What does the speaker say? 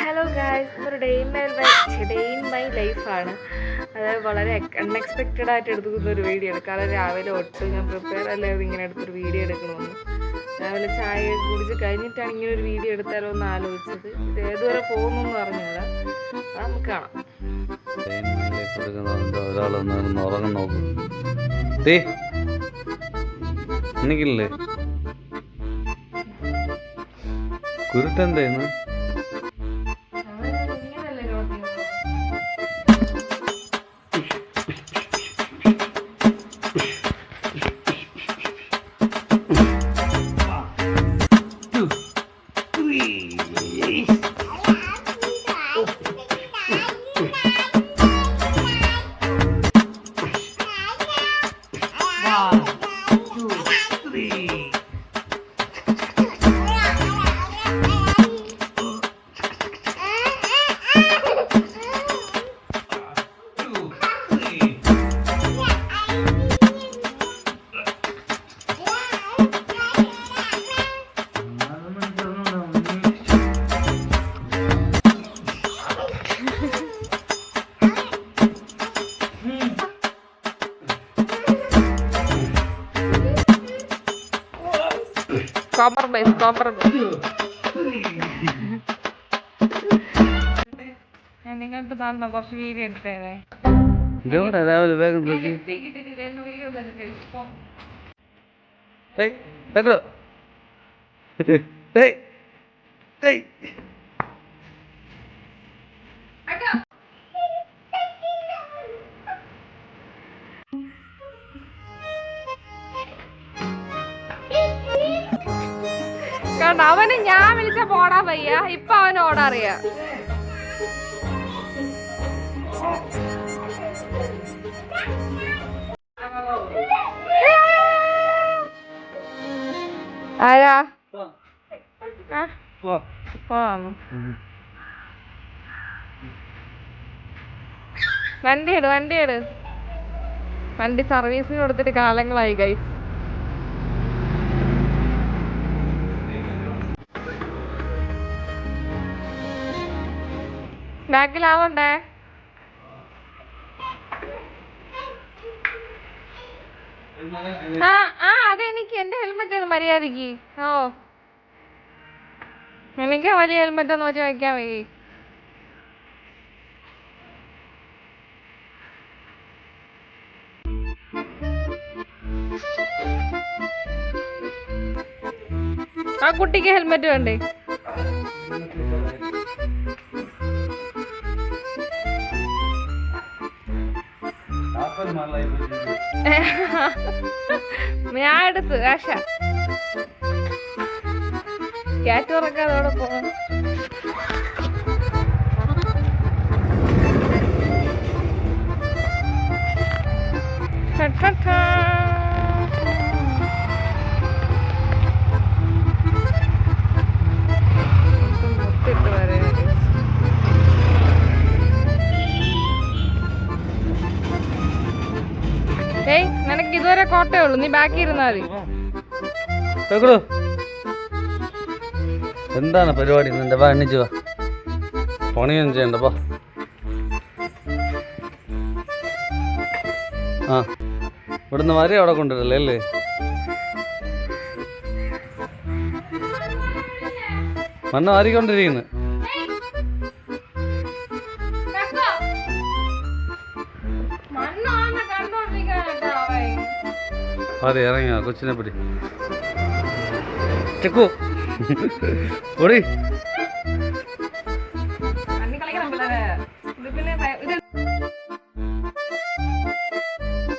Hello guys, ഒരു day in my ലൈഫാണ്. അതായത് വളരെ അൺഎക്സ്പെക്റ്റഡ് ആയിട്ട് എടുക്കുന്ന ഒരു വീഡിയോ ആണ്. കാരണം രാവിലെ ഒട്ടും ഞാൻ പ്രിപ്പയർ അല്ലാതെ ഇങ്ങനെ എടുത്തൊരു വീഡിയോ എടുക്കണമെന്ന്. രാവിലെ ചായ കുടിച്ച് കഴിഞ്ഞിട്ടാണ് ഇങ്ങനെ ഒരു വീഡിയോ എടുത്താലോ എന്ന് ആലോചിച്ചത്. ഇത് ഏതുവരെ പോകുന്നു അറിഞ്ഞില്ല. അത് നമുക്ക് കാണാം. കുരുട്ടെന്തായിരുന്നു ഞാൻ നിങ്ങൾക്ക് തന്ന കുറച്ച് വീഡിയോ എടുത്തേരെ. രാവിലെ വേഗം കാരണം അവന് ഞാൻ വിളിച്ച പോടാ പയ്യ, ഇപ്പൊ അവന് ഓടാറിയാ. ആരാ വണ്ടി വണ്ടി സർവീസിന് കൊടുത്തിട്ട് കാലങ്ങളായി ഗൈസ്. ബാക്കിലാവണ്ടേ? അതെനിക്ക് എന്റെ ഹെൽമെറ്റ് ഒന്ന് മര്യാദക്ക്. എനിക്ക് വലിയ ഹെൽമെറ്റ് ഒന്ന് വെച്ച് വയ്ക്കാൻ വയ്യ. ആ കുട്ടിക്ക് ഹെൽമെറ്റ് വേണ്ടേ? ഞാൻ എടുത്തു ആശ ക്യാറ്റ് ഉറക്കാതെ അവിടെ പോകും. ഏയ്, നിനക്ക് ഇതുവരെ കോട്ടേ ഉള്ളു, നീ ബാക്കി ഇരുന്നാ മതി. എന്താണ് പരിപാടി നിന്റെ? വാ, എണ്ണിച്ചു വാ, പണിയൊന്നും ചെയ്യണ്ടപ്പാ. ആ, ഇവിടുന്ന് വരെ അവിടെ കൊണ്ടുവരല്ലേ അല്ലേ? മണ്ണ് വാരിക്കൊണ്ടിരിക്കുന്നു. അതെ, ഇറങ്ങിയ കൊച്ചിനെ പിടി ചെക്കു ഓടി.